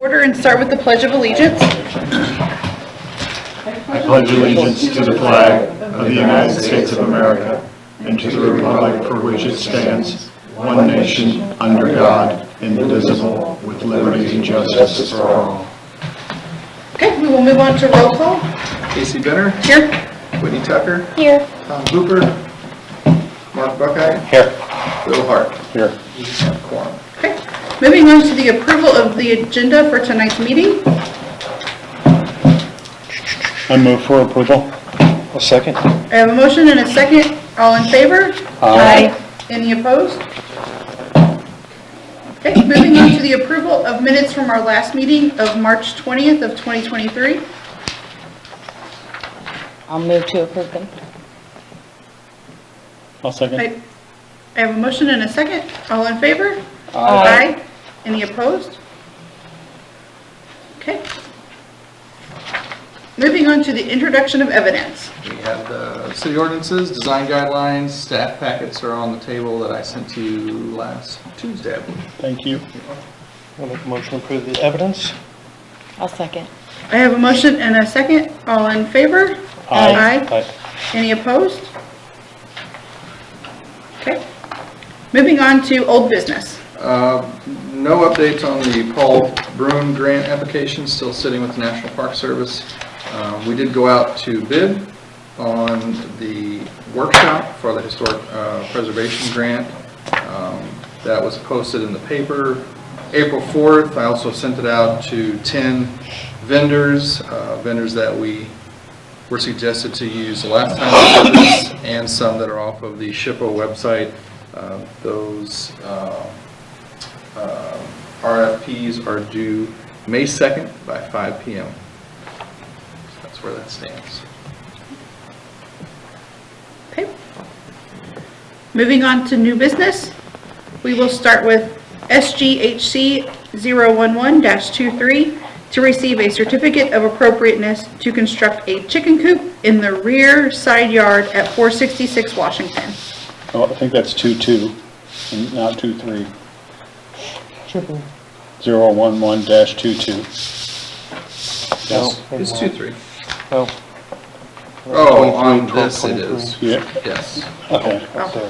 Order and start with the Pledge of Allegiance. I pledge allegiance to the flag of the United States of America and to the republic for which it stands, one nation, under God, indivisible, with liberty and justice for all. Okay, we will move on to roll call. Casey Benner. Here. Whitney Tucker. Here. Tom Hooper. Mark Buckeye. Here. Will Hart. Here. Quorum. Okay, moving on to the approval of the agenda for tonight's meeting. I move for approval. A second. I have a motion and a second. All in favor? Aye. Any opposed? Okay, moving on to the approval of minutes from our last meeting of March 20th of 2023. I'll move to approve them. I'll second. I have a motion and a second. All in favor? Aye. Any opposed? Okay. Moving on to the introduction of evidence. We have the city ordinances, design guidelines, staff packets are on the table that I sent to you last Tuesday, I believe. Thank you. I'll make a motion to approve the evidence. I'll second. I have a motion and a second. All in favor? Aye. Any opposed? Okay. Moving on to old business. No updates on the Paul Bruin grant application, still sitting with the National Park Service. We did go out to bid on the workshop for the historic preservation grant. That was posted in the paper April 4th. I also sent it out to 10 vendors that we were suggested to use the last time we did this, and some that are off of the SHPO website. Those RFPs are due May 2nd by 5 p.m. That's where that stands. Okay. Moving on to new business. We will start with SGHC 011-23 to receive a certificate of appropriateness to construct a chicken coop in the rear side yard at 466 Washington. Oh, I think that's 2-2, and not 2-3. 011-22. Yes. It's 2-3. Oh. Oh, on this it is. Yeah. Yes. Okay.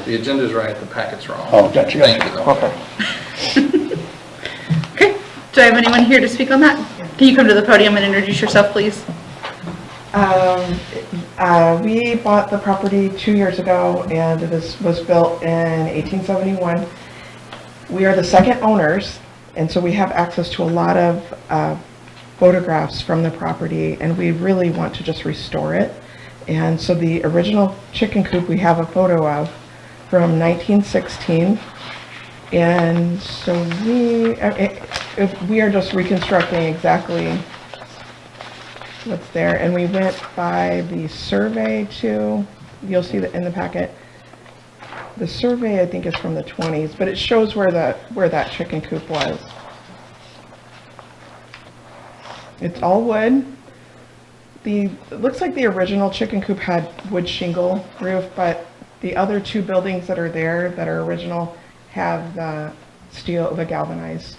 The agenda's right, the packet's wrong. Oh, gotcha. Thank you, though. Okay. Okay. Do I have anyone here to speak on that? Can you come to the podium and introduce yourself, please? We bought the property 2 years ago, and it was built in 1871. We are the second owners, and so we have access to a lot of photographs from the property, and we really want to just restore it. And so the original chicken coop we have a photo of from 1916, and so we are just reconstructing exactly what's there. And we went by the survey too. You'll see that in the packet. The survey, I think, is from the 20s, but it shows where that chicken coop was. It's all wood. It looks like the original chicken coop had wood shingle roof, but the other two buildings that are there that are original have the galvanized.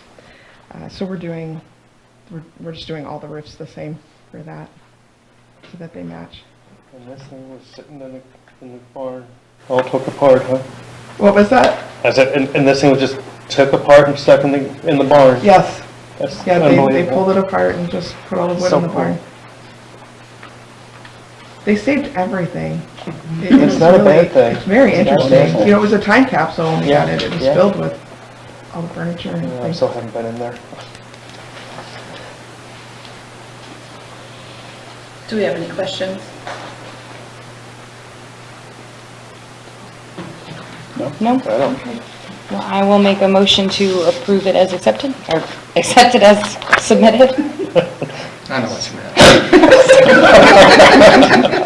So we're just doing all the roofs the same for that, so that they match. And this thing was sitting in the barn. All took apart, huh? What was that? I said, and this thing was just took apart and stuck in the barn. Yes. That's Yeah, they unbelievable. pulled it apart and just put all the wood So in the barn. cool. They saved everything. It's not a bad thing. It's very It's not a bad interesting. thing. You know, it was a time capsule when we Yeah, got it. It was yeah. filled with all the furniture and Yeah, I things. still haven't been in there. Do we have any questions? No? I don't. Well, I will make a motion to approve it as accepted, or accepted as submitted. I know what you meant.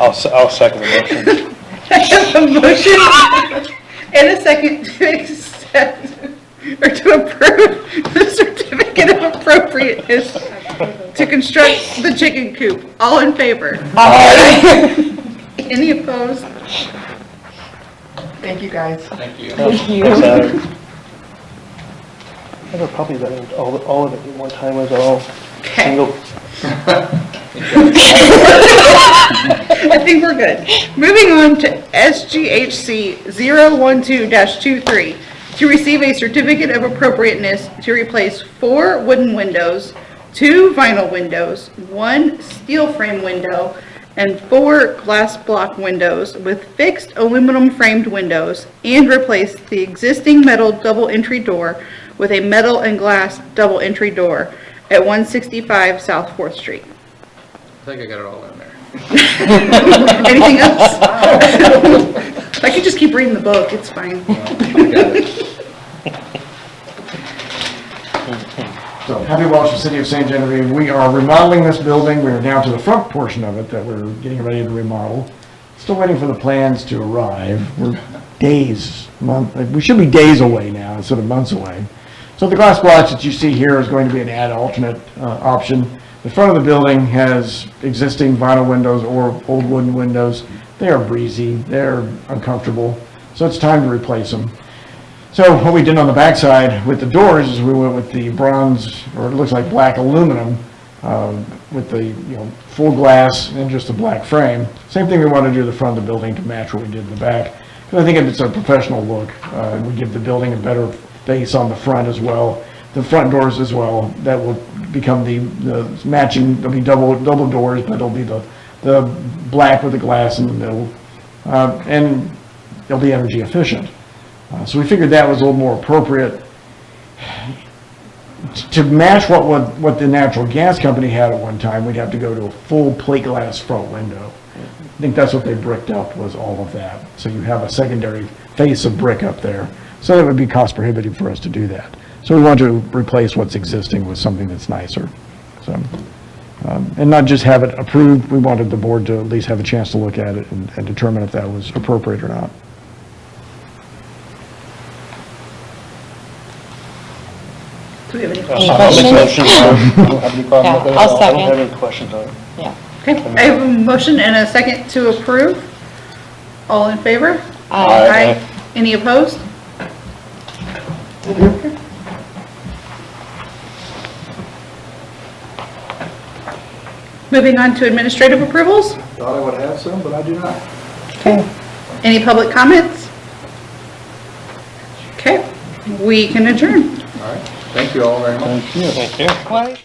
I'll second the motion. I have a motion and a second to accept or to approve the certificate of appropriateness to construct the chicken coop. All in favor? Aye. Any opposed? Thank you, guys. Thank you. Thank you. Thanks, Adam. I have a puppy that all of it at one time was all Okay. single. I think we're good. Moving on to SGHC 012-23, to receive a certificate of appropriateness to replace 4 wooden windows, 2 vinyl windows, 1 steel frame window, and 4 glass block windows with fixed aluminum framed windows, and replace the existing metal double entry door with a metal and glass double entry door at 165 South 4th Street. I think I got it all in there. Anything else? I could just keep reading the book, it's fine. So, Happy Walsh, the City of St. Genevieve, we are remodeling this building. We're down to the front portion of it that we're getting ready to remodel. Still waiting for the plans to arrive. We're we should be days away now instead of months away. So the glass blocks that you see here is going to be an add alternate option. The front of the building has existing vinyl windows or old wooden windows. They are breezy, they're uncomfortable, so it's time to replace them. So what we did on the backside with the doors is we went with the bronze, or it looks like black aluminum, with the full glass and just a black frame. Same thing we want to do to the front of the building to match what we did in the back. Because I think it's a professional look. We give the building a better face on the front as well. The front doors as well, that will become the matching, there'll be double doors, but it'll be the black with the glass in the middle. And they'll be energy efficient. So we figured that was a little more appropriate to match what the natural gas company had at one time. We'd have to go to a full plate glass front window. I think that's what they bricked up, was all of that. So you have a secondary face of brick up there. So it would be cost prohibitive for us to do that. So we want to replace what's existing with something that's nicer. So, and not just have it approved. We wanted the board to at least have a chance to look at it and determine if that was appropriate or not. Do we have any I'll questions? make a motion. I don't have any problem with it. Yeah, I'll I don't second. have any questions on it. Yeah. Okay, I have a motion and a second to approve. All in favor? Aye. Any opposed? Moving on to administrative approvals. Thought I would have some, but I do not. Any public comments? Okay, we can adjourn. All right, thank you all very much. Thank you. Why?